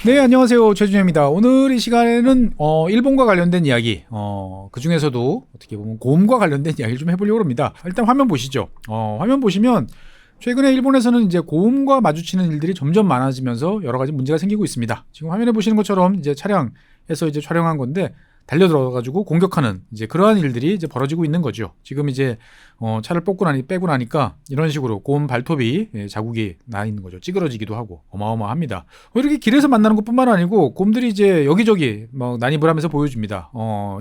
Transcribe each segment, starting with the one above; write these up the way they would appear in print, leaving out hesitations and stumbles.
네, 안녕하세요. 최준현입니다. 오늘 이 시간에는 일본과 관련된 이야기, 그 중에서도 어떻게 보면 곰과 관련된 이야기를 좀 해보려고 합니다. 일단 화면 보시죠. 화면 보시면 최근에 일본에서는 이제 곰과 마주치는 일들이 점점 많아지면서 여러 가지 문제가 생기고 있습니다. 지금 화면에 보시는 것처럼 이제 차량에서 이제 촬영한 건데 달려들어가지고 공격하는 이제 그러한 일들이 이제 벌어지고 있는 거죠. 지금 이제 차를 빼고 나니까 이런 식으로 곰 발톱이 자국이 나 있는 거죠. 찌그러지기도 하고 어마어마합니다. 이렇게 길에서 만나는 것뿐만 아니고 곰들이 이제 여기저기 막 난입을 하면서 보여줍니다.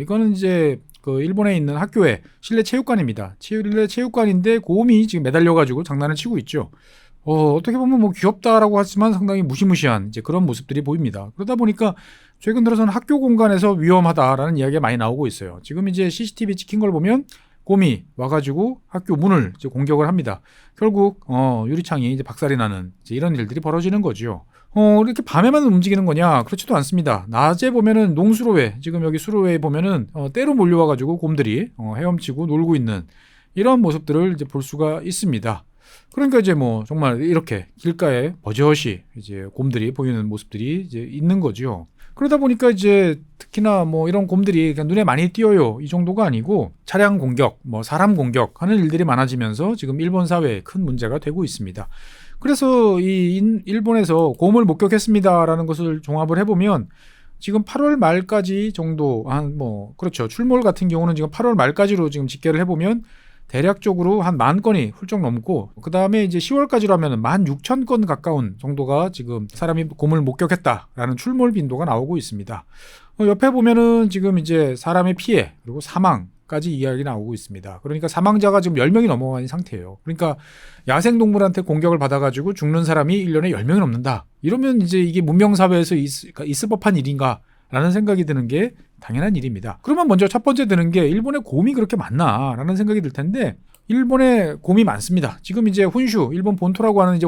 이거는 이제 그 일본에 있는 학교의 실내 체육관입니다. 실내 체육관인데 곰이 지금 매달려가지고 장난을 치고 있죠. 어떻게 보면 뭐 귀엽다라고 하지만 상당히 무시무시한 이제 그런 모습들이 보입니다. 그러다 보니까 최근 들어서는 학교 공간에서 위험하다라는 이야기가 많이 나오고 있어요. 지금 이제 CCTV 찍힌 걸 보면 곰이 와가지고 학교 문을 이제 공격을 합니다. 결국 유리창이 이제 박살이 나는 이제 이런 일들이 벌어지는 거죠. 이렇게 밤에만 움직이는 거냐? 그렇지도 않습니다. 낮에 보면은 농수로회, 지금 여기 수로회에 보면은 때로 몰려와가지고 곰들이 헤엄치고 놀고 있는 이런 모습들을 이제 볼 수가 있습니다. 그러니까 이제 뭐 정말 이렇게 길가에 버젓이 이제 곰들이 보이는 모습들이 이제 있는 거죠. 그러다 보니까 이제 특히나 뭐 이런 곰들이 그냥 눈에 많이 띄어요. 이 정도가 아니고 차량 공격, 뭐 사람 공격하는 일들이 많아지면서 지금 일본 사회에 큰 문제가 되고 있습니다. 그래서 이 일본에서 곰을 목격했습니다라는 것을 종합을 해보면 지금 8월 말까지 정도 그렇죠. 출몰 같은 경우는 지금 8월 말까지로 지금 집계를 해보면 대략적으로 한 10,000건이 훌쩍 넘고 그 다음에 이제 10월까지로 하면 16,000건 가까운 정도가 지금 사람이 곰을 목격했다라는 출몰 빈도가 나오고 있습니다. 옆에 보면은 지금 이제 사람의 피해 그리고 사망까지 이야기 나오고 있습니다. 그러니까 사망자가 지금 10명이 넘어간 상태예요. 그러니까 야생동물한테 공격을 받아가지고 죽는 사람이 1년에 10명이 넘는다. 이러면 이제 이게 문명사회에서 있을 법한 일인가? 라는 생각이 드는 게 당연한 일입니다. 그러면 먼저 첫 번째 드는 게 일본에 곰이 그렇게 많나? 라는 생각이 들 텐데 일본에 곰이 많습니다. 지금 이제 혼슈, 일본 본토라고 하는 이제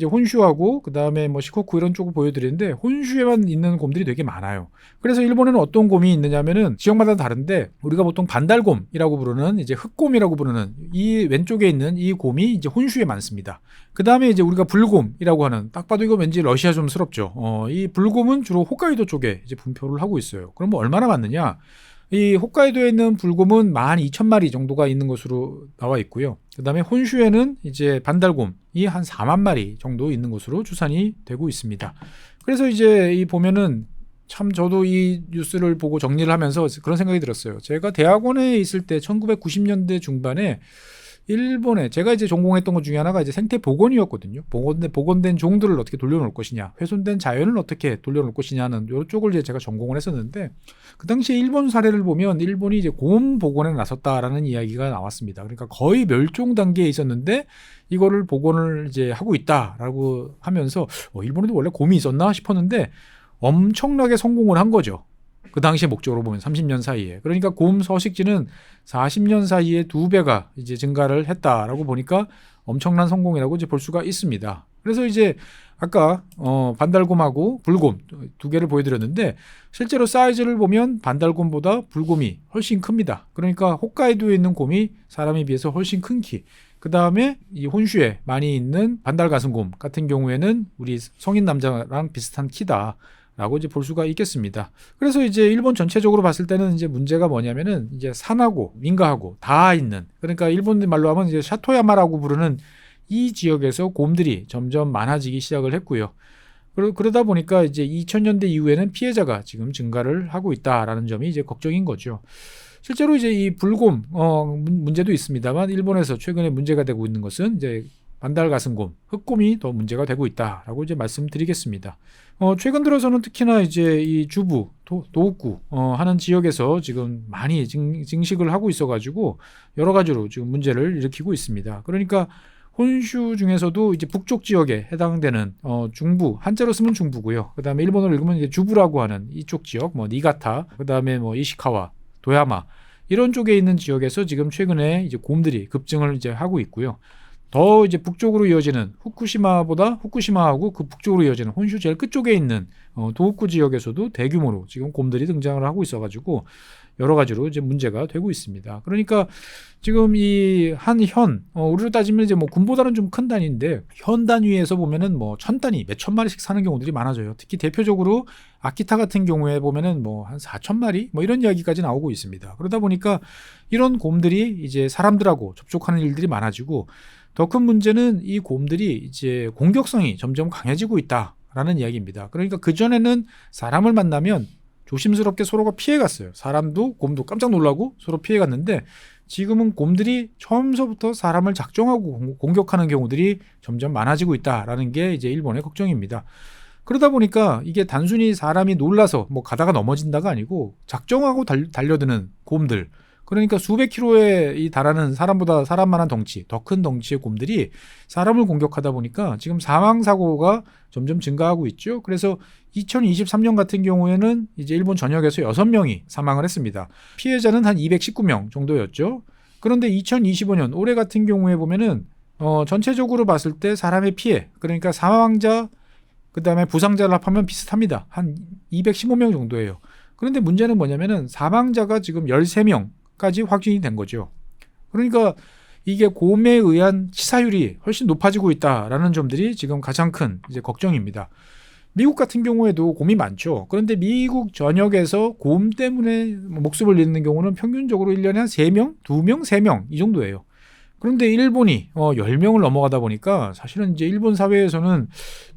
혼슈하고 그 다음에 뭐 시코쿠 이런 쪽을 보여드리는데 혼슈에만 있는 곰들이 되게 많아요. 그래서 일본에는 어떤 곰이 있느냐면은 지역마다 다른데 우리가 보통 반달곰이라고 부르는 이제 흑곰이라고 부르는 이 왼쪽에 있는 이 곰이 이제 혼슈에 많습니다. 그 다음에 이제 우리가 불곰이라고 하는 딱 봐도 이거 왠지 러시아 좀스럽죠. 이 불곰은 주로 홋카이도 쪽에 이제 분포를 하고 있어요. 그럼 뭐 얼마나 많느냐? 이 홋카이도에 있는 불곰은 12,000마리 정도가 있는 것으로 나와 있고요. 그 다음에 혼슈에는 이제 반달곰이 한 4만 마리 정도 있는 것으로 추산이 되고 있습니다. 그래서 이제 이 보면은 참 저도 이 뉴스를 보고 정리를 하면서 그런 생각이 들었어요. 제가 대학원에 있을 때 1990년대 중반에 일본에 제가 이제 전공했던 것 중에 하나가 이제 생태 복원이었거든요. 복원된 종들을 어떻게 돌려놓을 것이냐, 훼손된 자연을 어떻게 돌려놓을 것이냐는 이쪽을 이제 제가 전공을 했었는데 그 당시에 일본 사례를 보면 일본이 이제 곰 복원에 나섰다라는 이야기가 나왔습니다. 그러니까 거의 멸종 단계에 있었는데 이거를 복원을 이제 하고 있다라고 하면서 일본에도 원래 곰이 있었나 싶었는데 엄청나게 성공을 한 거죠. 그 당시의 목적으로 보면 30년 사이에. 그러니까 곰 서식지는 40년 사이에 2배가 이제 증가를 했다라고 보니까 엄청난 성공이라고 이제 볼 수가 있습니다. 그래서 이제 아까 반달곰하고 불곰 두 개를 보여드렸는데 실제로 사이즈를 보면 반달곰보다 불곰이 훨씬 큽니다. 그러니까 홋카이도에 있는 곰이 사람에 비해서 훨씬 큰 키. 그 다음에 이 혼슈에 많이 있는 반달가슴곰 같은 경우에는 우리 성인 남자랑 비슷한 키다. 라고 이제 볼 수가 있겠습니다. 그래서 이제 일본 전체적으로 봤을 때는 이제 문제가 뭐냐면은 이제 산하고 민가하고 다 있는, 그러니까 일본 말로 하면 이제 샤토야마라고 부르는 이 지역에서 곰들이 점점 많아지기 시작을 했고요. 그러다 보니까 이제 2000년대 이후에는 피해자가 지금 증가를 하고 있다라는 점이 이제 걱정인 거죠. 실제로 이제 이 불곰 문제도 있습니다만 일본에서 최근에 문제가 되고 있는 것은 이제 반달가슴곰, 흑곰이 더 문제가 되고 있다라고 이제 말씀드리겠습니다. 최근 들어서는 특히나 이제 이 주부, 도읍구 하는 지역에서 지금 많이 증식을 하고 있어가지고 여러 가지로 지금 문제를 일으키고 있습니다. 그러니까 혼슈 중에서도 이제 북쪽 지역에 해당되는 중부, 한자로 쓰면 중부고요. 그 다음에 일본어로 읽으면 이제 주부라고 하는 이쪽 지역, 뭐 니가타, 그 다음에 뭐 이시카와, 도야마 이런 쪽에 있는 지역에서 지금 최근에 이제 곰들이 급증을 이제 하고 있고요. 더 이제 북쪽으로 이어지는 후쿠시마하고 그 북쪽으로 이어지는 혼슈 제일 끝쪽에 있는 도호쿠 지역에서도 대규모로 지금 곰들이 등장을 하고 있어가지고 여러 가지로 이제 문제가 되고 있습니다. 그러니까 지금 이 한 현, 우리로 따지면 이제 뭐 군보다는 좀 큰 단위인데 현 단위에서 보면은 뭐 1000단위, 몇천 마리씩 사는 경우들이 많아져요. 특히 대표적으로 아키타 같은 경우에 보면은 뭐 한 4000마리 뭐 이런 이야기까지 나오고 있습니다. 그러다 보니까 이런 곰들이 이제 사람들하고 접촉하는 일들이 많아지고 더 큰 문제는 이 곰들이 이제 공격성이 점점 강해지고 있다라는 이야기입니다. 그러니까 그전에는 사람을 만나면 조심스럽게 서로가 피해갔어요. 사람도 곰도 깜짝 놀라고 서로 피해갔는데 지금은 곰들이 처음서부터 사람을 작정하고 공격하는 경우들이 점점 많아지고 있다라는 게 이제 일본의 걱정입니다. 그러다 보니까 이게 단순히 사람이 놀라서 뭐 가다가 넘어진다가 아니고 작정하고 달려드는 곰들, 그러니까 수백 킬로에 달하는 사람보다 사람만한 덩치, 더 큰 덩치의 곰들이 사람을 공격하다 보니까 지금 사망 사고가 점점 증가하고 있죠. 그래서 2023년 같은 경우에는 이제 일본 전역에서 6명이 사망을 했습니다. 피해자는 한 219명 정도였죠. 그런데 2025년 올해 같은 경우에 보면은 전체적으로 봤을 때 사람의 피해, 그러니까 사망자 그다음에 부상자를 합하면 비슷합니다. 한 215명 정도예요. 그런데 문제는 뭐냐면은 사망자가 지금 13명까지 확진이 된 거죠. 그러니까 이게 곰에 의한 치사율이 훨씬 높아지고 있다라는 점들이 지금 가장 큰 이제 걱정입니다. 미국 같은 경우에도 곰이 많죠. 그런데 미국 전역에서 곰 때문에 목숨을 잃는 경우는 평균적으로 1년에 한 3명, 2명, 3명 이 정도예요. 그런데 일본이 10명을 넘어가다 보니까 사실은 이제 일본 사회에서는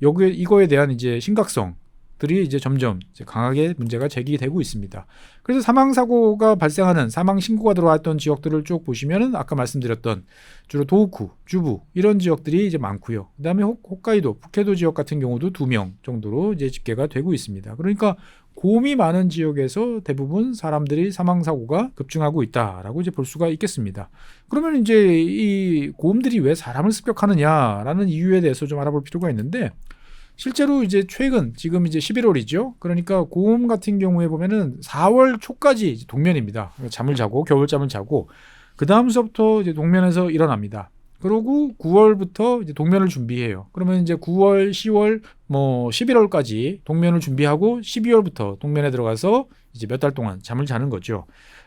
이거에 대한 이제 심각성들이 이제 점점 이제 강하게 문제가 제기되고 있습니다. 그래서 사망 사고가 발생하는 사망 신고가 들어왔던 지역들을 쭉 보시면은 아까 말씀드렸던 주로 도호쿠, 주부 이런 지역들이 이제 많고요. 그다음에 홋카이도, 푸케도 지역 같은 경우도 2명 정도로 이제 집계가 되고 있습니다. 그러니까 곰이 많은 지역에서 대부분 사람들이 사망 사고가 급증하고 있다라고 이제 볼 수가 있겠습니다. 그러면 이제 이 곰들이 왜 사람을 습격하느냐라는 이유에 대해서 좀 알아볼 필요가 있는데 실제로 이제 최근 지금 이제 11월이죠. 그러니까 곰 같은 경우에 보면은 4월 초까지 이제 동면입니다. 잠을 자고 겨울잠을 자고 그 다음서부터 이제 동면에서 일어납니다. 그리고 9월부터 이제 동면을 준비해요. 그러면 이제 9월, 10월, 뭐 11월까지 동면을 준비하고 12월부터 동면에 들어가서 이제 몇 달 동안 잠을 자는 거죠.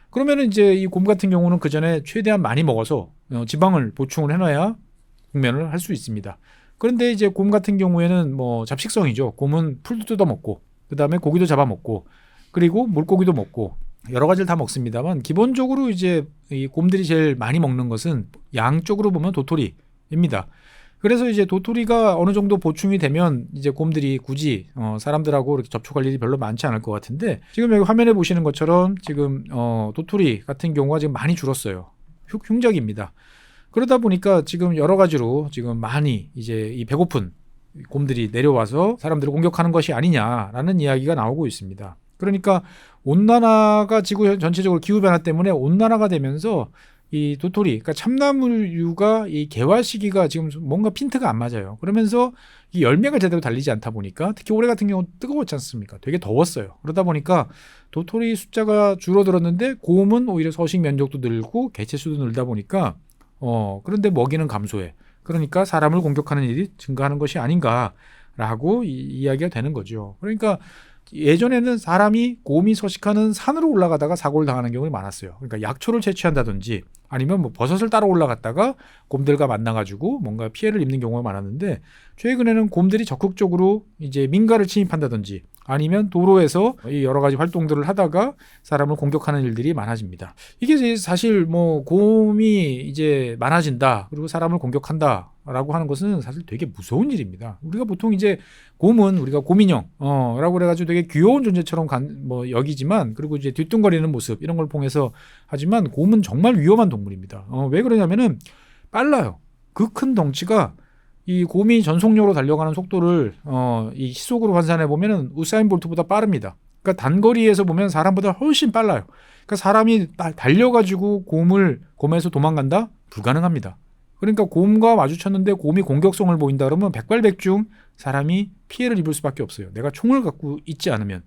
그러면은 이제 이 곰 같은 경우는 그 전에 최대한 많이 먹어서 지방을 보충을 해놔야 동면을 할 수 있습니다. 그런데 이제 곰 같은 경우에는 뭐 잡식성이죠. 곰은 풀도 뜯어 먹고, 그 다음에 고기도 잡아 먹고, 그리고 물고기도 먹고. 여러 가지를 다 먹습니다만 기본적으로 이제 이 곰들이 제일 많이 먹는 것은 양쪽으로 보면 도토리입니다. 그래서 이제 도토리가 어느 정도 보충이 되면 이제 곰들이 굳이 사람들하고 이렇게 접촉할 일이 별로 많지 않을 것 같은데 지금 여기 화면에 보시는 것처럼 지금 도토리 같은 경우가 지금 많이 줄었어요. 흉작입니다. 그러다 보니까 지금 여러 가지로 지금 많이 이제 이 배고픈 곰들이 내려와서 사람들을 공격하는 것이 아니냐라는 이야기가 나오고 있습니다. 그러니까 온난화가 지구 전체적으로 기후변화 때문에 온난화가 되면서 이 도토리, 그러니까 참나물류가 이 개화 시기가 지금 뭔가 핀트가 안 맞아요. 그러면서 이 열매가 제대로 달리지 않다 보니까 특히 올해 같은 경우 뜨거웠지 않습니까? 되게 더웠어요. 그러다 보니까 도토리 숫자가 줄어들었는데 곰은 오히려 서식 면적도 늘고 개체 수도 늘다 보니까 그런데 먹이는 감소해. 그러니까 사람을 공격하는 일이 증가하는 것이 아닌가라고 이야기가 되는 거죠. 그러니까 예전에는 사람이 곰이 서식하는 산으로 올라가다가 사고를 당하는 경우가 많았어요. 그러니까 약초를 채취한다든지 아니면 뭐 버섯을 따라 올라갔다가 곰들과 만나가지고 뭔가 피해를 입는 경우가 많았는데 최근에는 곰들이 적극적으로 이제 민가를 침입한다든지 아니면 도로에서 여러 가지 활동들을 하다가 사람을 공격하는 일들이 많아집니다. 이게 사실 뭐 곰이 이제 많아진다 그리고 사람을 공격한다 라고 하는 것은 사실 되게 무서운 일입니다. 우리가 보통 이제 곰은 우리가 곰인형 라고 그래가지고 되게 귀여운 존재처럼 여기지만 그리고 이제 뒤뚱거리는 모습 이런 걸 통해서 하지만 곰은 정말 위험한 동물입니다. 왜 그러냐면은 빨라요. 그 큰 덩치가 이 곰이 전속력으로 달려가는 속도를 이 시속으로 환산해 보면은 우사인 볼트보다 빠릅니다. 그러니까 단거리에서 보면 사람보다 훨씬 빨라요. 그러니까 사람이 달려가지고 곰에서 도망간다? 불가능합니다. 그러니까 곰과 마주쳤는데 곰이 공격성을 보인다 그러면 백발백중 사람이 피해를 입을 수밖에 없어요. 내가 총을 갖고 있지 않으면.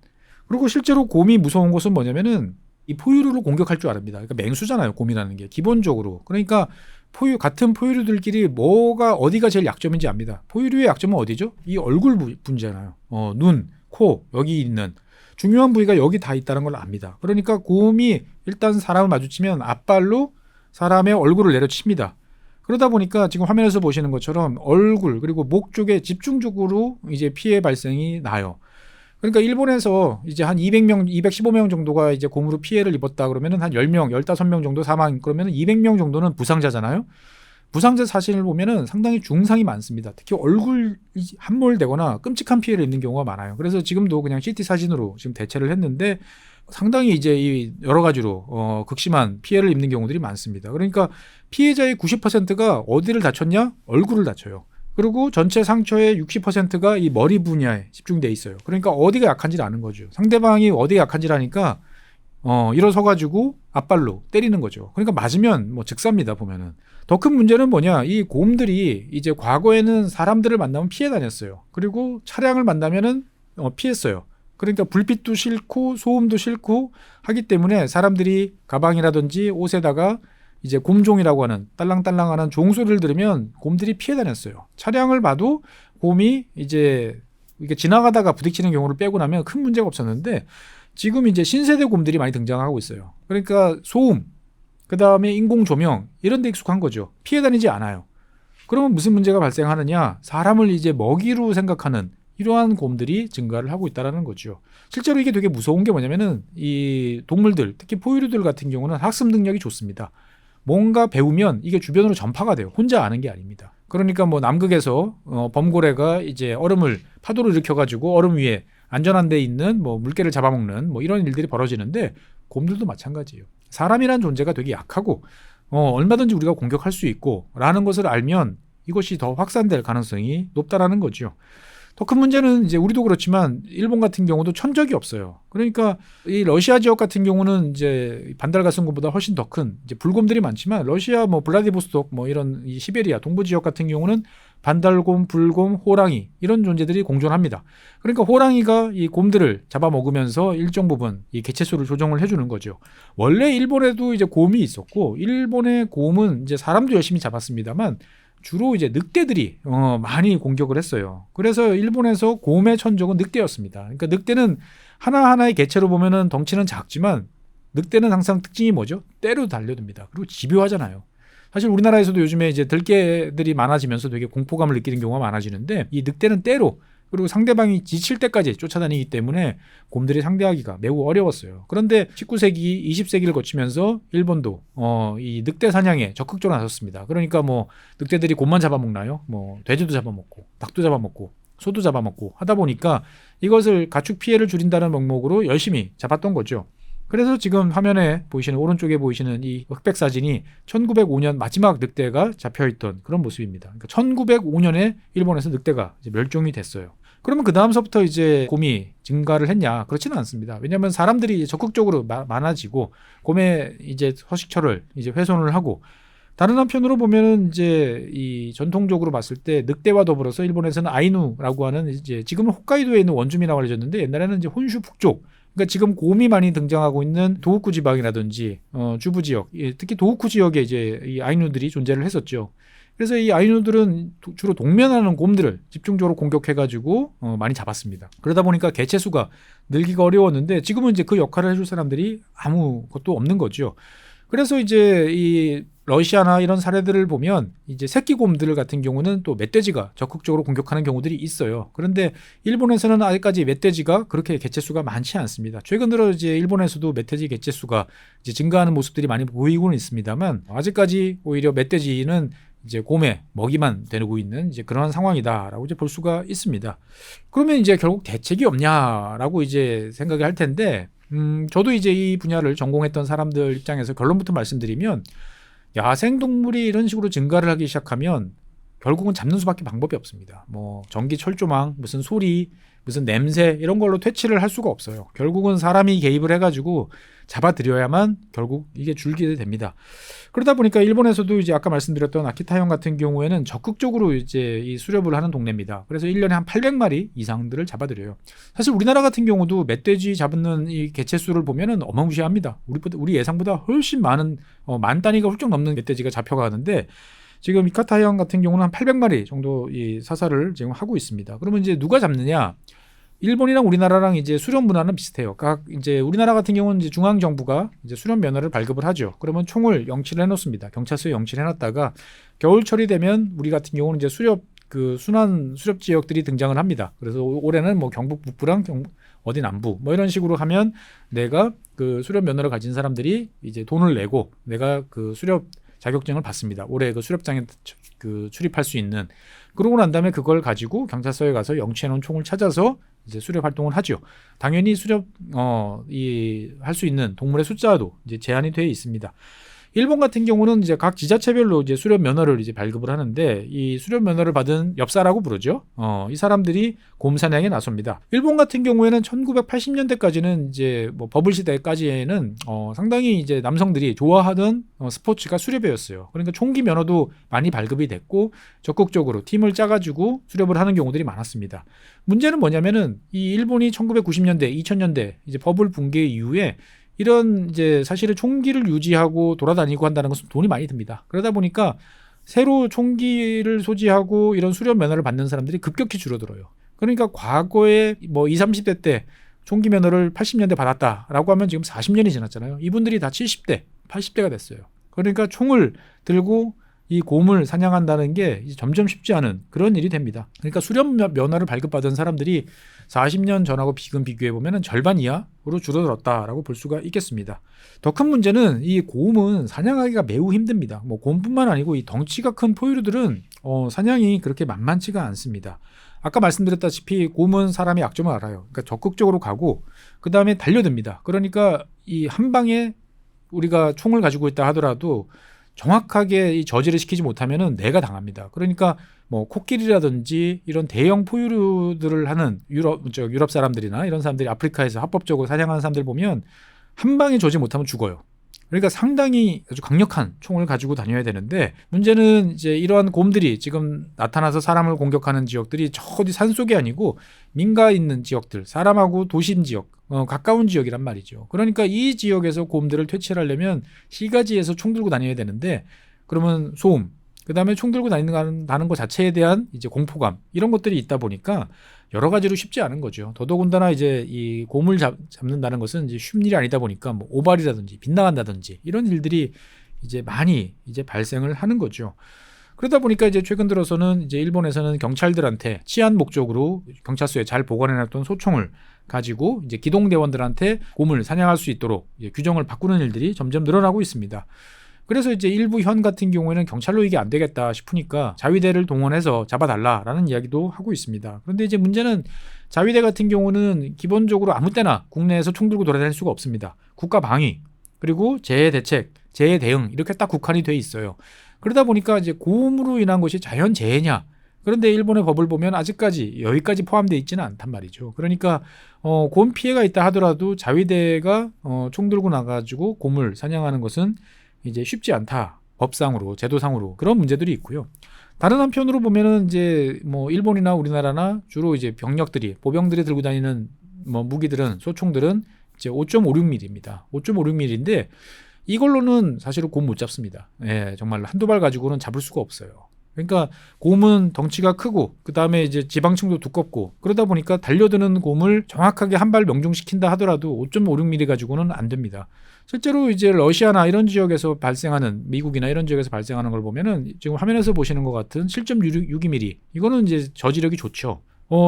그리고 실제로 곰이 무서운 것은 뭐냐면은 이 포유류를 공격할 줄 압니다. 그러니까 맹수잖아요. 곰이라는 게 기본적으로. 그러니까 같은 포유류들끼리 어디가 제일 약점인지 압니다. 포유류의 약점은 어디죠? 이 얼굴 분잖아요. 눈, 코, 여기 있는 중요한 부위가 여기 다 있다는 걸 압니다. 그러니까 곰이 일단 사람을 마주치면 앞발로 사람의 얼굴을 내려칩니다. 그러다 보니까 지금 화면에서 보시는 것처럼 얼굴 그리고 목 쪽에 집중적으로 이제 피해 발생이 나요. 그러니까 일본에서 이제 한 200명, 215명 정도가 이제 곰으로 피해를 입었다 그러면은 한 10명, 15명 정도 사망, 그러면은 200명 정도는 부상자잖아요. 부상자 사진을 보면은 상당히 중상이 많습니다. 특히 얼굴이 함몰되거나 끔찍한 피해를 입는 경우가 많아요. 그래서 지금도 그냥 CT 사진으로 지금 대체를 했는데 상당히 이제 이 여러 가지로 극심한 피해를 입는 경우들이 많습니다. 그러니까 피해자의 90%가 어디를 다쳤냐? 얼굴을 다쳐요. 그리고 전체 상처의 60%가 이 머리 분야에 집중돼 있어요. 그러니까 어디가 약한지를 아는 거죠. 상대방이 어디가 약한지를 아니까 일어서 가지고 앞발로 때리는 거죠. 그러니까 맞으면 뭐 즉사입니다. 보면은. 더 큰 문제는 뭐냐? 이 곰들이 이제 과거에는 사람들을 만나면 피해 다녔어요. 그리고 차량을 만나면은 피했어요. 그러니까 불빛도 싫고 소음도 싫고 하기 때문에 사람들이 가방이라든지 옷에다가 이제 곰종이라고 하는 딸랑딸랑하는 종소리를 들으면 곰들이 피해 다녔어요. 차량을 봐도 곰이 이제 이게 지나가다가 부딪히는 경우를 빼고 나면 큰 문제가 없었는데 지금 이제 신세대 곰들이 많이 등장하고 있어요. 그러니까 소음, 그 다음에 인공 조명 이런 데 익숙한 거죠. 피해 다니지 않아요. 그러면 무슨 문제가 발생하느냐? 사람을 이제 먹이로 생각하는 이러한 곰들이 증가를 하고 있다는 거죠. 실제로 이게 되게 무서운 게 뭐냐면은 이 동물들, 특히 포유류들 같은 경우는 학습 능력이 좋습니다. 뭔가 배우면 이게 주변으로 전파가 돼요. 혼자 아는 게 아닙니다. 그러니까 뭐 남극에서 범고래가 이제 파도를 일으켜가지고 얼음 위에 안전한 데 있는 뭐 물개를 잡아먹는 뭐 이런 일들이 벌어지는데 곰들도 마찬가지예요. 사람이란 존재가 되게 약하고 얼마든지 우리가 공격할 수 있고 라는 것을 알면 이것이 더 확산될 가능성이 높다라는 거죠. 더 큰 문제는 이제 우리도 그렇지만 일본 같은 경우도 천적이 없어요. 그러니까 이 러시아 지역 같은 경우는 이제 반달가슴곰보다 훨씬 더 큰 이제 불곰들이 많지만 러시아 뭐 블라디보스톡 뭐 이런 이 시베리아 동부 지역 같은 경우는 반달곰, 불곰, 호랑이 이런 존재들이 공존합니다. 그러니까 호랑이가 이 곰들을 잡아먹으면서 일정 부분 이 개체수를 조정을 해주는 거죠. 원래 일본에도 이제 곰이 있었고 일본의 곰은 이제 사람도 열심히 잡았습니다만 주로 이제 늑대들이 많이 공격을 했어요. 그래서 일본에서 곰의 천적은 늑대였습니다. 그러니까 늑대는 하나하나의 개체로 보면은 덩치는 작지만 늑대는 항상 특징이 뭐죠? 떼로 달려듭니다. 그리고 집요하잖아요. 사실 우리나라에서도 요즘에 이제 들개들이 많아지면서 되게 공포감을 느끼는 경우가 많아지는데 이 늑대는 떼로 그리고 상대방이 지칠 때까지 쫓아다니기 때문에 곰들이 상대하기가 매우 어려웠어요. 그런데 19세기, 20세기를 거치면서 일본도 이 늑대 사냥에 적극적으로 나섰습니다. 그러니까 뭐 늑대들이 곰만 잡아먹나요? 뭐 돼지도 잡아먹고 닭도 잡아먹고 소도 잡아먹고 하다 보니까 이것을 가축 피해를 줄인다는 명목으로 열심히 잡았던 거죠. 그래서 지금 화면에 보이시는 오른쪽에 보이시는 이 흑백 사진이 1905년 마지막 늑대가 잡혀있던 그런 모습입니다. 그러니까 1905년에 일본에서 늑대가 이제 멸종이 됐어요. 그러면 그 다음서부터 이제 곰이 증가를 했냐? 그렇지는 않습니다. 왜냐하면 사람들이 적극적으로 많아지고 곰의 이제 서식처를 이제 훼손을 하고 다른 한편으로 보면은 이제 이 전통적으로 봤을 때 늑대와 더불어서 일본에서는 아이누라고 하는 이제 지금은 홋카이도에 있는 원주민이라고 알려졌는데 옛날에는 이제 혼슈 북쪽 그러니까 지금 곰이 많이 등장하고 있는 도호쿠 지방이라든지 주부 지역, 특히 도호쿠 지역에 이제 이 아이누들이 존재를 했었죠. 그래서 이 아이누들은 주로 동면하는 곰들을 집중적으로 공격해가지고 많이 잡았습니다. 그러다 보니까 개체수가 늘기가 어려웠는데 지금은 이제 그 역할을 해줄 사람들이 아무것도 없는 거죠. 그래서 이제 이 러시아나 이런 사례들을 보면 이제 새끼 곰들 같은 경우는 또 멧돼지가 적극적으로 공격하는 경우들이 있어요. 그런데 일본에서는 아직까지 멧돼지가 그렇게 개체수가 많지 않습니다. 최근 들어 이제 일본에서도 멧돼지 개체수가 이제 증가하는 모습들이 많이 보이고는 있습니다만 아직까지 오히려 멧돼지는 이제 곰의 먹이만 되고 있는 이제 그런 상황이다라고 이제 볼 수가 있습니다. 그러면 이제 결국 대책이 없냐라고 이제 생각을 할 텐데, 저도 이제 이 분야를 전공했던 사람들 입장에서 결론부터 말씀드리면 야생동물이 이런 식으로 증가를 하기 시작하면 결국은 잡는 수밖에 방법이 없습니다. 뭐 전기 철조망, 무슨 소리, 무슨 냄새 이런 걸로 퇴치를 할 수가 없어요. 결국은 사람이 개입을 해가지고 잡아들여야만 결국 이게 줄게 됩니다. 그러다 보니까 일본에서도 이제 아까 말씀드렸던 아키타현 같은 경우에는 적극적으로 이제 이 수렵을 하는 동네입니다. 그래서 1년에 한 800마리 이상들을 잡아들여요. 사실 우리나라 같은 경우도 멧돼지 잡는 이 개체수를 보면은 어마무시합니다. 우리 예상보다 훨씬 많은 만 단위가 훌쩍 넘는 멧돼지가 잡혀가는데 지금 이카타현 같은 경우는 한 800마리 정도 이 사살을 지금 하고 있습니다. 그러면 이제 누가 잡느냐? 일본이랑 우리나라랑 이제 수렵 문화는 비슷해요. 각 이제 우리나라 같은 경우는 이제 중앙 정부가 이제 수렵 면허를 발급을 하죠. 그러면 총을 영치를 해놓습니다. 경찰서에 영치를 해놨다가 겨울철이 되면 우리 같은 경우는 이제 수렵 그 순환 수렵 지역들이 등장을 합니다. 그래서 올해는 뭐 경북 북부랑 어디 남부 뭐 이런 식으로 하면 내가 그 수렵 면허를 가진 사람들이 이제 돈을 내고 내가 그 수렵 자격증을 받습니다. 올해 그 수렵장에 그 출입할 수 있는. 그러고 난 다음에 그걸 가지고 경찰서에 가서 영치해놓은 총을 찾아서 이제 수렵 활동을 하죠. 당연히 수렵 할 수 있는 동물의 숫자도 이제 제한이 되어 있습니다. 일본 같은 경우는 이제 각 지자체별로 이제 수렵 면허를 이제 발급을 하는데 이 수렵 면허를 받은 엽사라고 부르죠. 이 사람들이 곰 사냥에 나섭니다. 일본 같은 경우에는 1980년대까지는 이제 뭐 버블 시대까지에는 상당히 이제 남성들이 좋아하던 스포츠가 수렵이었어요. 그러니까 총기 면허도 많이 발급이 됐고 적극적으로 팀을 짜가지고 수렵을 하는 경우들이 많았습니다. 문제는 뭐냐면은 이 일본이 1990년대, 2000년대 이제 버블 붕괴 이후에 이런 이제 사실은 총기를 유지하고 돌아다니고 한다는 것은 돈이 많이 듭니다. 그러다 보니까 새로 총기를 소지하고 이런 수렵 면허를 받는 사람들이 급격히 줄어들어요. 그러니까 과거에 뭐 20, 30대 때 총기 면허를 80년대 받았다라고 하면 지금 40년이 지났잖아요. 이분들이 다 70대, 80대가 됐어요. 그러니까 총을 들고 이 곰을 사냥한다는 게 점점 쉽지 않은 그런 일이 됩니다. 그러니까 수렵 면허를 발급받은 사람들이 40년 전하고 지금 비교해보면 절반 이하로 줄어들었다라고 볼 수가 있겠습니다. 더 큰 문제는 이 곰은 사냥하기가 매우 힘듭니다. 뭐 곰뿐만 아니고 이 덩치가 큰 포유류들은 사냥이 그렇게 만만치가 않습니다. 아까 말씀드렸다시피 곰은 사람의 약점을 알아요. 그러니까 적극적으로 가고 그 다음에 달려듭니다. 그러니까 이 한 방에 우리가 총을 가지고 있다 하더라도 정확하게 이 저지를 시키지 못하면은 내가 당합니다. 그러니까 뭐 코끼리라든지 이런 대형 포유류들을 하는 유럽 사람들이나 이런 사람들이 아프리카에서 합법적으로 사냥하는 사람들 보면 한 방에 조지 못하면 죽어요. 그러니까 상당히 아주 강력한 총을 가지고 다녀야 되는데 문제는 이제 이러한 곰들이 지금 나타나서 사람을 공격하는 지역들이 저 어디 산속이 아니고 민가 있는 지역들, 사람하고 도심 지역, 가까운 지역이란 말이죠. 그러니까 이 지역에서 곰들을 퇴치하려면 시가지에서 총 들고 다녀야 되는데 그러면 소음, 그 다음에 총 들고 다니는 것 자체에 대한 이제 공포감 이런 것들이 있다 보니까 여러 가지로 쉽지 않은 거죠. 더더군다나 이제 이 곰을 잡는다는 것은 이제 쉬운 일이 아니다 보니까 뭐 오발이라든지 빗나간다든지 이런 일들이 이제 많이 이제 발생을 하는 거죠. 그러다 보니까 이제 최근 들어서는 이제 일본에서는 경찰들한테 치안 목적으로 경찰서에 잘 보관해놨던 소총을 가지고 이제 기동대원들한테 곰을 사냥할 수 있도록 이제 규정을 바꾸는 일들이 점점 늘어나고 있습니다. 그래서 이제 일부 현 같은 경우에는 경찰로 이게 안 되겠다 싶으니까 자위대를 동원해서 잡아달라라는 이야기도 하고 있습니다. 그런데 이제 문제는 자위대 같은 경우는 기본적으로 아무 때나 국내에서 총 들고 돌아다닐 수가 없습니다. 국가 방위, 그리고 재해 대책, 재해 대응 이렇게 딱 국한이 돼 있어요. 그러다 보니까 이제 곰으로 인한 것이 자연 재해냐? 그런데 일본의 법을 보면 아직까지 여기까지 포함되어 있지는 않단 말이죠. 그러니까 곰 피해가 있다 하더라도 자위대가 총 들고 나가지고 곰을 사냥하는 것은 이제 쉽지 않다. 법상으로, 제도상으로 그런 문제들이 있고요. 다른 한편으로 보면은 이제 뭐 일본이나 우리나라나 주로 이제 병력들이 보병들이 들고 다니는 뭐 무기들은 소총들은 이제 5.56mm입니다. 5.56mm인데 이걸로는 사실은 곰 못 잡습니다. 예, 정말 한두 발 가지고는 잡을 수가 없어요. 그러니까 곰은 덩치가 크고 그 다음에 이제 지방층도 두껍고 그러다 보니까 달려드는 곰을 정확하게 한 발 명중시킨다 하더라도 5.56mm 가지고는 안 됩니다. 실제로 이제 러시아나 이런 지역에서 발생하는 미국이나 이런 지역에서 발생하는 걸 보면은 지금 화면에서 보시는 것 같은 7.62mm 이거는 이제 저지력이 좋죠.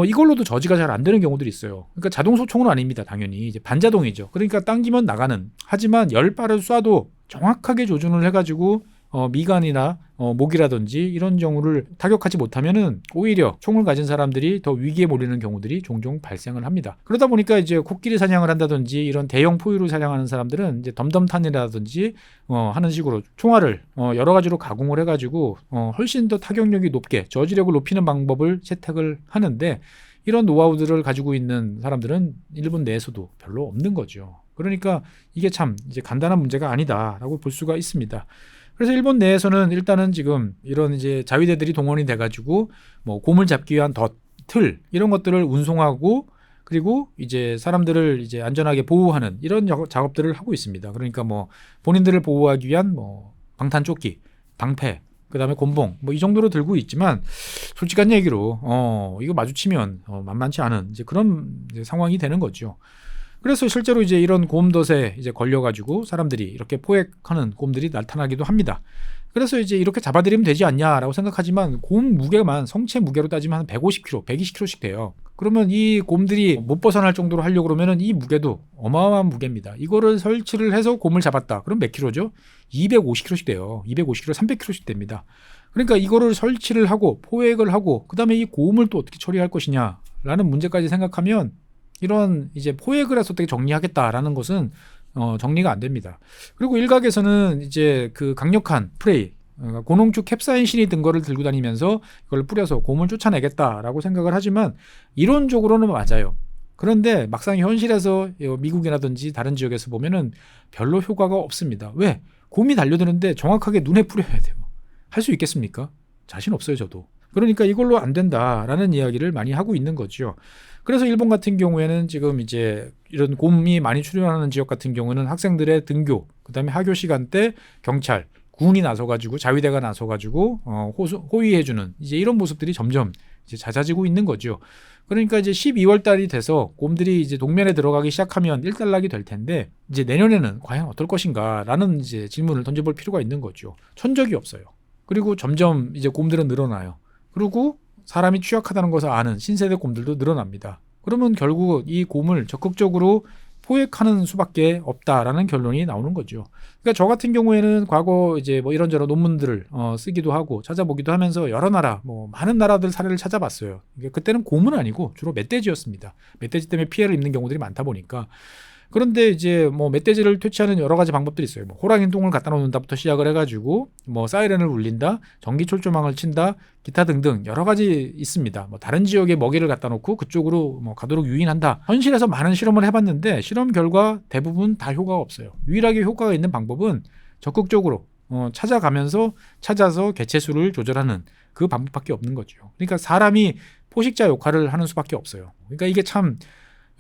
이걸로도 저지가 잘 안 되는 경우들이 있어요. 그러니까 자동 소총은 아닙니다. 당연히 이제 반자동이죠. 그러니까 당기면 나가는. 하지만 10발을 쏴도 정확하게 조준을 해가지고 미간이나 목이라든지 이런 경우를 타격하지 못하면은 오히려 총을 가진 사람들이 더 위기에 몰리는 경우들이 종종 발생을 합니다. 그러다 보니까 이제 코끼리 사냥을 한다든지 이런 대형 포유류 사냥하는 사람들은 이제 덤덤탄이라든지 하는 식으로 총알을 여러 가지로 가공을 해가지고 훨씬 더 타격력이 높게 저지력을 높이는 방법을 채택을 하는데 이런 노하우들을 가지고 있는 사람들은 일본 내에서도 별로 없는 거죠. 그러니까 이게 참 이제 간단한 문제가 아니다라고 볼 수가 있습니다. 그래서 일본 내에서는 일단은 지금 이런 이제 자위대들이 동원이 돼가지고 뭐 곰을 잡기 위한 덫, 틀 이런 것들을 운송하고 그리고 이제 사람들을 이제 안전하게 보호하는 이런 작업들을 하고 있습니다. 그러니까 뭐 본인들을 보호하기 위한 뭐 방탄조끼, 방패, 그다음에 곤봉 뭐 이 정도로 들고 있지만 솔직한 얘기로 이거 마주치면 만만치 않은 이제 그런 이제 상황이 되는 거죠. 그래서 실제로 이제 이런 곰덫에 이제 걸려가지고 사람들이 이렇게 포획하는 곰들이 나타나기도 합니다. 그래서 이제 이렇게 잡아들이면 되지 않냐라고 생각하지만 곰 무게만 성체 무게로 따지면 한 150kg, 120kg씩 돼요. 그러면 이 곰들이 못 벗어날 정도로 하려고 그러면은 이 무게도 어마어마한 무게입니다. 이거를 설치를 해서 곰을 잡았다. 그럼 몇 킬로죠? 250kg씩 돼요. 250kg, 300kg씩 됩니다. 그러니까 이거를 설치를 하고 포획을 하고 그다음에 이 곰을 또 어떻게 처리할 것이냐라는 문제까지 생각하면 이런 이제 포획을 해서 어떻게 정리하겠다라는 것은 정리가 안 됩니다. 그리고 일각에서는 이제 그 강력한 프레이, 고농축 캡사이신이 든 거를 들고 다니면서 이걸 뿌려서 곰을 쫓아내겠다라고 생각을 하지만 이론적으로는 맞아요. 그런데 막상 현실에서 미국이라든지 다른 지역에서 보면은 별로 효과가 없습니다. 왜? 곰이 달려드는데 정확하게 눈에 뿌려야 돼요. 할 수 있겠습니까? 자신 없어요, 저도. 그러니까 이걸로 안 된다라는 이야기를 많이 하고 있는 거죠. 그래서 일본 같은 경우에는 지금 이제 이런 곰이 많이 출현하는 지역 같은 경우는 학생들의 등교, 그다음에 하교 시간 때 경찰, 군이 나서가지고 자위대가 나서가지고 호위해주는 이제 이런 모습들이 점점 이제 잦아지고 있는 거죠. 그러니까 이제 12월 달이 돼서 곰들이 이제 동면에 들어가기 시작하면 일단락이 될 텐데 이제 내년에는 과연 어떨 것인가라는 이제 질문을 던져볼 필요가 있는 거죠. 천적이 없어요. 그리고 점점 이제 곰들은 늘어나요. 그리고 사람이 취약하다는 것을 아는 신세대 곰들도 늘어납니다. 그러면 결국 이 곰을 적극적으로 포획하는 수밖에 없다라는 결론이 나오는 거죠. 그러니까 저 같은 경우에는 과거 이제 뭐 이런저런 논문들을 쓰기도 하고 찾아보기도 하면서 여러 나라, 뭐 많은 나라들 사례를 찾아봤어요. 그때는 곰은 아니고 주로 멧돼지였습니다. 멧돼지 때문에 피해를 입는 경우들이 많다 보니까. 그런데 이제 뭐 멧돼지를 퇴치하는 여러 가지 방법들이 있어요. 뭐 호랑이 똥을 갖다 놓는다부터 시작을 해가지고 뭐 사이렌을 울린다, 전기 철조망을 친다, 기타 등등 여러 가지 있습니다. 뭐 다른 지역에 먹이를 갖다 놓고 그쪽으로 뭐 가도록 유인한다. 현실에서 많은 실험을 해봤는데 실험 결과 대부분 다 효과가 없어요. 유일하게 효과가 있는 방법은 적극적으로 찾아서 개체수를 조절하는 그 방법밖에 없는 거죠. 그러니까 사람이 포식자 역할을 하는 수밖에 없어요. 그러니까 이게 참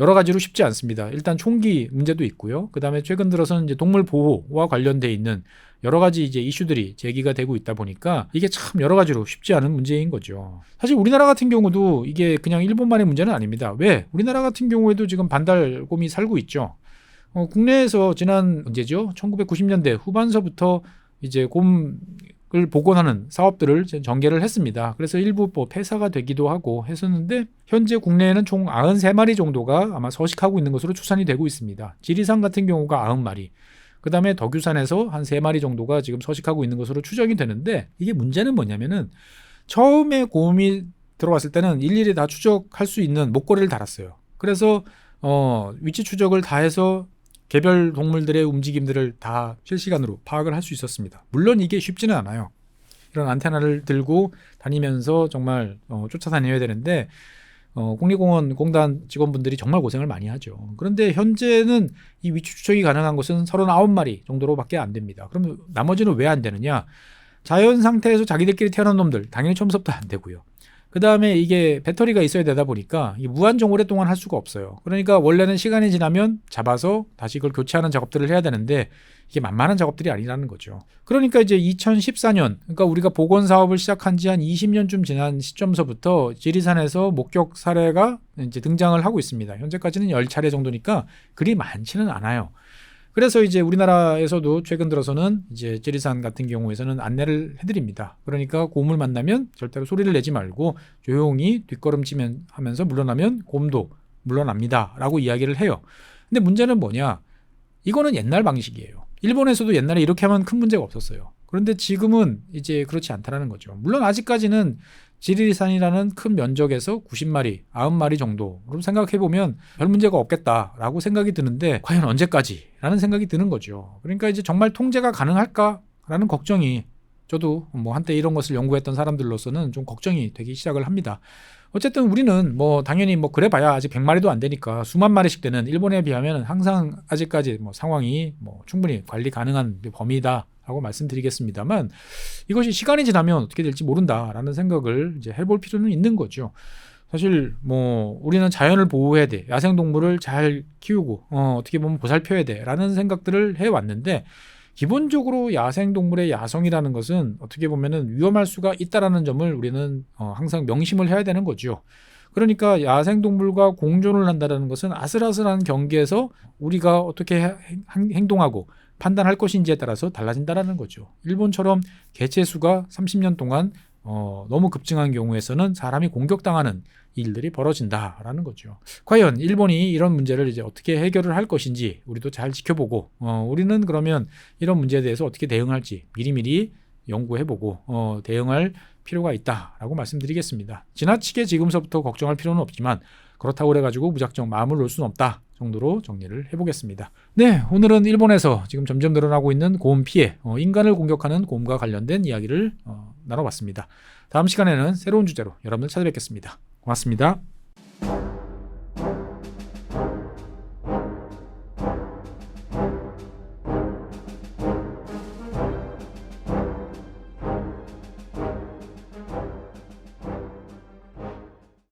여러 가지로 쉽지 않습니다. 일단 총기 문제도 있고요. 그다음에 최근 들어서는 이제 동물 보호와 관련돼 있는 여러 가지 이제 이슈들이 제기가 되고 있다 보니까 이게 참 여러 가지로 쉽지 않은 문제인 거죠. 사실 우리나라 같은 경우도 이게 그냥 일본만의 문제는 아닙니다. 왜? 우리나라 같은 경우에도 지금 반달곰이 살고 있죠. 국내에서 지난 언제죠? 1990년대 후반서부터 이제 곰을 복원하는 사업들을 전개를 했습니다. 그래서 일부 뭐 폐사가 되기도 하고 했었는데 현재 국내에는 총 93마리 정도가 아마 서식하고 있는 것으로 추산이 되고 있습니다. 지리산 같은 경우가 90마리, 그 다음에 덕유산에서 한 3마리 정도가 지금 서식하고 있는 것으로 추정이 되는데 이게 문제는 뭐냐면은 처음에 곰이 들어왔을 때는 일일이 다 추적할 수 있는 목걸이를 달았어요. 그래서 위치 추적을 다 해서 개별 동물들의 움직임들을 다 실시간으로 파악을 할 수 있었습니다. 물론 이게 쉽지는 않아요. 이런 안테나를 들고 다니면서 정말 쫓아다녀야 되는데 국립공원 공단 직원분들이 정말 고생을 많이 하죠. 그런데 현재는 이 위치 추적이 가능한 것은 39마리 정도로밖에 안 됩니다. 그럼 나머지는 왜 안 되느냐? 자연 상태에서 자기들끼리 태어난 놈들 당연히 처음부터 안 되고요. 그 다음에 이게 배터리가 있어야 되다 보니까 무한정 오랫동안 할 수가 없어요. 그러니까 원래는 시간이 지나면 잡아서 다시 이걸 교체하는 작업들을 해야 되는데 이게 만만한 작업들이 아니라는 거죠. 그러니까 이제 2014년, 그러니까 우리가 복원 사업을 시작한 지 한 20년쯤 지난 시점서부터 지리산에서 목격 사례가 이제 등장을 하고 있습니다. 현재까지는 10차례 정도니까 그리 많지는 않아요. 그래서 이제 우리나라에서도 최근 들어서는 이제 지리산 같은 경우에서는 안내를 해드립니다. 그러니까 곰을 만나면 절대로 소리를 내지 말고 조용히 뒷걸음치면 하면서 물러나면 곰도 물러납니다라고 이야기를 해요. 근데 문제는 뭐냐? 이거는 옛날 방식이에요. 일본에서도 옛날에 이렇게 하면 큰 문제가 없었어요. 그런데 지금은 이제 그렇지 않다라는 거죠. 물론 아직까지는 지리산이라는 큰 면적에서 90마리, 90마리 정도로 생각해보면 별 문제가 없겠다라고 생각이 드는데 과연 언제까지라는 생각이 드는 거죠. 그러니까 이제 정말 통제가 가능할까라는 걱정이 저도 뭐 한때 이런 것을 연구했던 사람들로서는 좀 걱정이 되기 시작을 합니다. 어쨌든 우리는 뭐 당연히 뭐 그래봐야 아직 100마리도 안 되니까 수만 마리씩 되는 일본에 비하면 항상 아직까지 뭐 상황이 뭐 충분히 관리 가능한 범위다라고 말씀드리겠습니다만 이것이 시간이 지나면 어떻게 될지 모른다라는 생각을 이제 해볼 필요는 있는 거죠. 사실 뭐 우리는 자연을 보호해야 돼, 야생동물을 잘 키우고 어떻게 보면 보살펴야 돼라는 생각들을 해왔는데 기본적으로 야생동물의 야성이라는 것은 어떻게 보면은 위험할 수가 있다라는 점을 우리는 항상 명심을 해야 되는 거죠. 그러니까 야생동물과 공존을 한다는 것은 아슬아슬한 경계에서 우리가 어떻게 행동하고 판단할 것인지에 따라서 달라진다는 거죠. 일본처럼 개체 수가 30년 동안 너무 급증한 경우에서는 사람이 공격당하는 일들이 벌어진다라는 거죠. 과연 일본이 이런 문제를 이제 어떻게 해결을 할 것인지 우리도 잘 지켜보고 우리는 그러면 이런 문제에 대해서 어떻게 대응할지 미리미리 연구해보고 대응할 필요가 있다라고 말씀드리겠습니다. 지나치게 지금서부터 걱정할 필요는 없지만 그렇다고 그래가지고 무작정 마음을 놓을 수는 없다 정도로 정리를 해보겠습니다. 네, 오늘은 일본에서 지금 점점 늘어나고 있는 고음 피해, 인간을 공격하는 고음과 관련된 이야기를 나눠봤습니다. 다음 시간에는 새로운 주제로 여러분을 찾아뵙겠습니다. 고맙습니다.